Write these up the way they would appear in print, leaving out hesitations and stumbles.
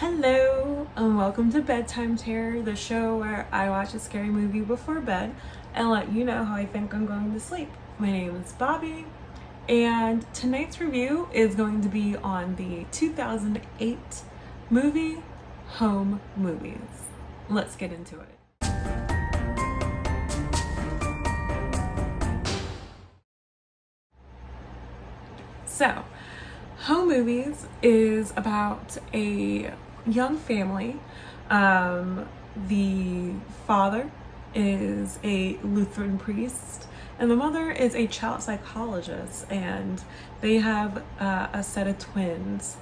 Hello, and welcome to Bedtime Terror, the show where I watch a scary movie before bed and let you know how I think I'm going to sleep. My name is Bobby, and tonight's review is going to be on the 2008 movie Home Movies. Let's get into it. So, Home Movies is about a young family. The father is a Lutheran priest, and the mother is a child psychologist, and they have a set of twins,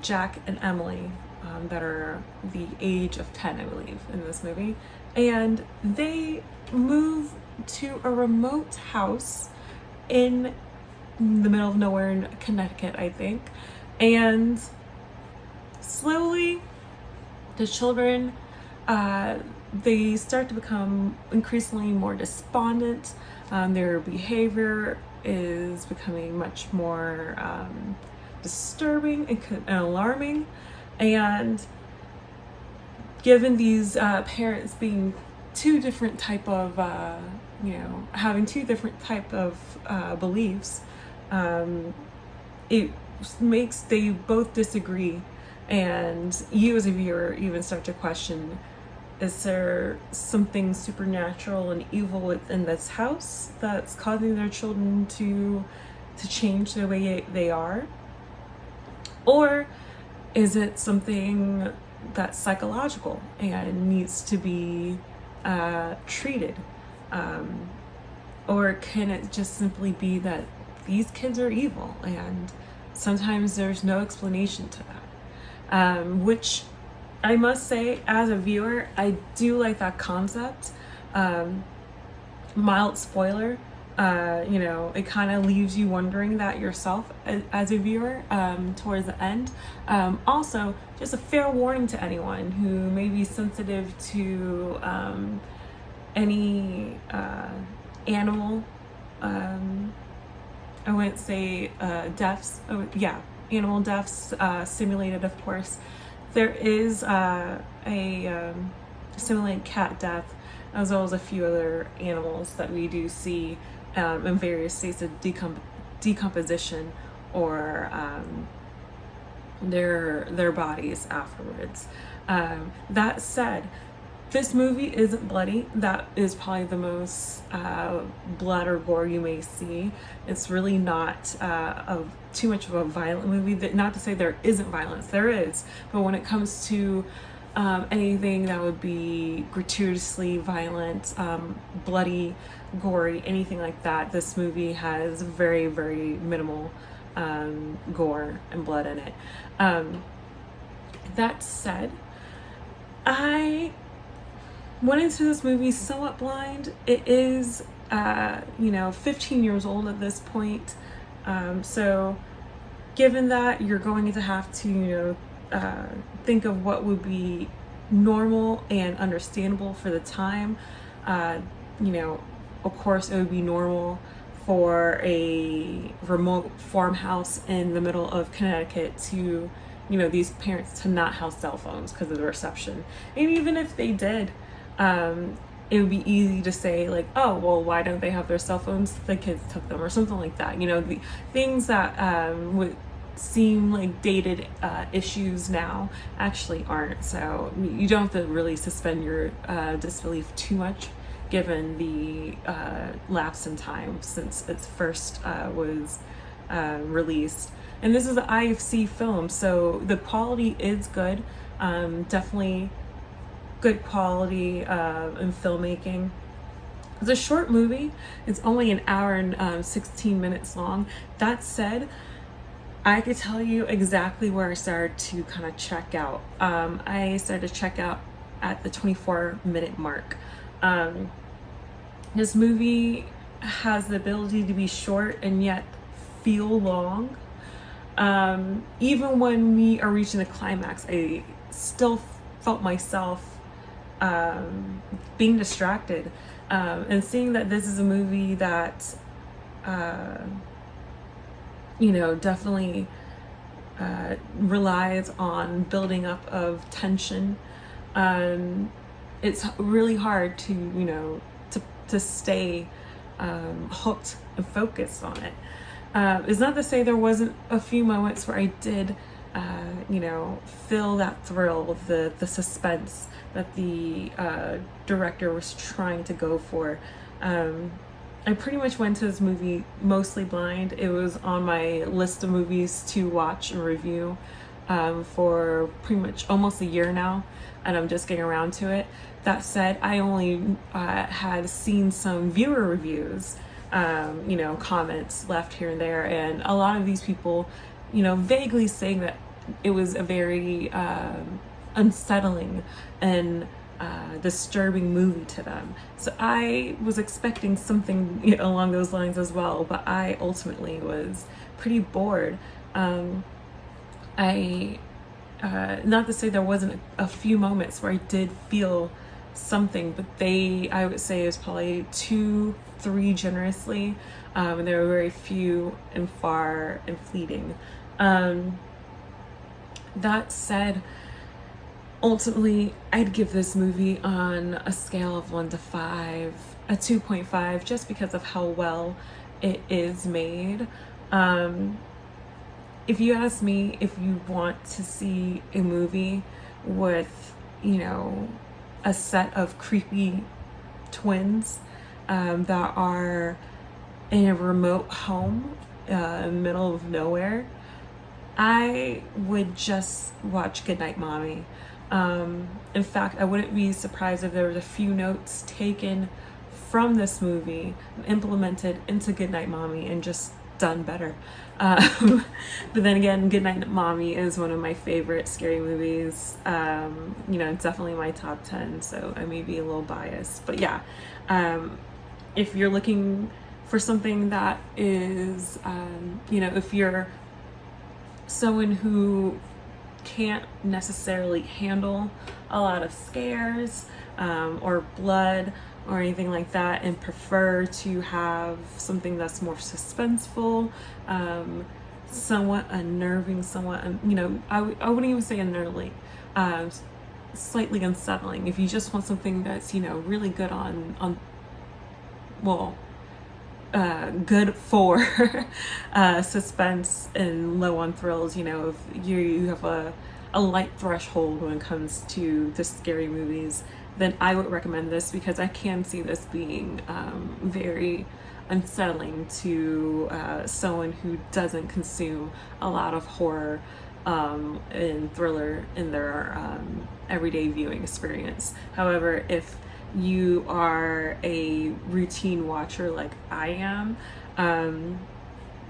Jack and Emily, that are the age of 10, I believe, in this movie. And they move to a remote house in the middle of nowhere in Connecticut, I think. And slowly, the children, they start to become increasingly more despondent. Their behavior is becoming much more disturbing and alarming. And given these parents being two different type of, having two different type of beliefs, it makes they both disagree, and you as a viewer even start to question, is there something supernatural and evil within this house that's causing their children to change the way they are? Or is it something that's psychological and needs to be treated? Or can it just simply be that these kids are evil, and sometimes there's no explanation to that? Which I must say, as a viewer, I do like that concept. Mild spoiler, it kind of leaves you wondering that yourself as a viewer towards the end. Also, just a fair warning to anyone who may be sensitive to any animal, I wouldn't say deaths. Oh, yeah, animal deaths, simulated, of course. There is a simulated cat death, as well as a few other animals that we do see in various states of decomposition or their bodies afterwards. That said, this movie isn't bloody. That is probably the most blood or gore you may see. It's really not too much of a violent movie. Not to say there isn't violence, there is. But when it comes to anything that would be gratuitously violent, bloody, gory, anything like that, this movie has very, very minimal gore and blood in it. That said, I went into this movie somewhat blind. It is, 15 years old at this point. So given that, you're going to have to, think of what would be normal and understandable for the time. Of course, it would be normal for a remote farmhouse in the middle of Connecticut to, these parents to not have cell phones because of the reception. And even if they did, it would be easy to say, like, oh, well, why don't they have their cell phones? The kids took them, or something like that. The things that would seem like dated issues now actually aren't. So you don't have to really suspend your disbelief too much, given the lapse in time since it first was released. And this is an IFC film, so the quality is good. Definitely good quality in filmmaking. It's a short movie. It's only an hour and 16 minutes long. That said, I could tell you exactly where I started to kind of check out. I started to check out at the 24-minute mark. This movie has the ability to be short and yet feel long. Even when we are reaching the climax, I still felt myself being distracted, and seeing that this is a movie that definitely relies on building up of tension. It's really hard to, to stay hooked and focused on it. It's not to say there wasn't a few moments where I did, feel that thrill, the suspense that the director was trying to go for. I pretty much went to this movie mostly blind. It was on my list of movies to watch and review for pretty much almost a year now, and I'm just getting around to it. That said, I only had seen some viewer reviews, comments left here and there, and a lot of these people, vaguely saying that it was a very unsettling and disturbing movie to them. So I was expecting something along those lines as well, but I ultimately was pretty bored. I not to say there wasn't a few moments where I did feel something, but I would say it was probably 2, 3 generously, and there were very few and far and fleeting. That said, ultimately, I'd give this movie on a scale of 1 to 5, a 2.5, just because of how well it is made. If you ask me if you want to see a movie with, a set of creepy twins that are in a remote home, middle of nowhere, I would just watch Goodnight Mommy. In fact, I wouldn't be surprised if there was a few notes taken from this movie and implemented into Goodnight Mommy and just done better. But then again, Goodnight Mommy is one of my favorite scary movies. It's definitely my top 10, so I may be a little biased. But yeah, if you're looking for something that is, if you're someone who can't necessarily handle a lot of scares or blood or anything like that, and prefer to have something that's more suspenseful, somewhat unnerving, somewhat, I wouldn't even say unnerving, slightly unsettling. If you just want something that's, really good good for suspense and low on thrills, if you have a light threshold when it comes to the scary movies, then I would recommend this, because I can see this being very unsettling to someone who doesn't consume a lot of horror and thriller in their everyday viewing experience. However, if you are a routine watcher like I am,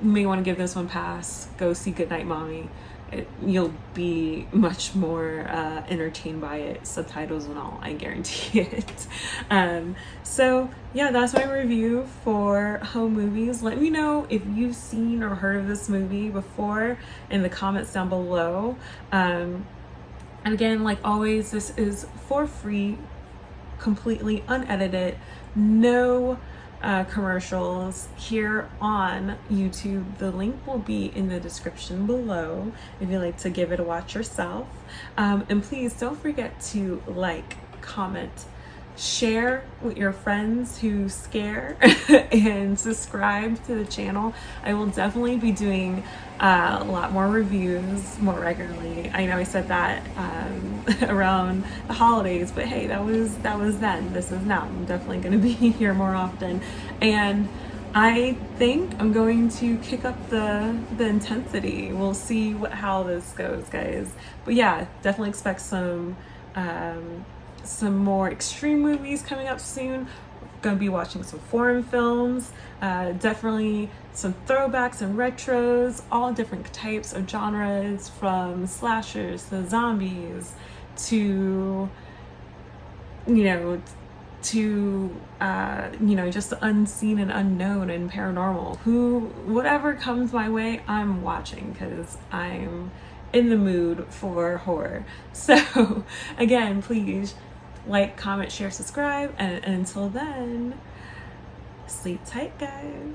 you may want to give this one a pass. Go see Goodnight Mommy. You'll be much more entertained by it, subtitles and all, I guarantee it. So yeah, that's my review for Home Movies. Let me know if you've seen or heard of this movie before in the comments down below. And again, like always, this is for free, completely unedited, no commercials here on YouTube. The link will be in the description below if you'd like to give it a watch yourself. And please don't forget to like, comment, share with your friends who scare, and subscribe to the channel. I will definitely be doing a lot more reviews more regularly. I know I said that around the holidays, but hey, that was then. This is now. I'm definitely going to be here more often, and I think I'm going to kick up the intensity. We'll see how this goes, guys. But yeah, definitely expect some more extreme movies coming up soon. Gonna be watching some foreign films, definitely some throwbacks and retros, all different types of genres, from slashers to zombies to just the unseen and unknown and paranormal. Whatever comes my way, I'm watching, because I'm in the mood for horror. So again, please like, comment, share, subscribe, and until then, sleep tight, guys.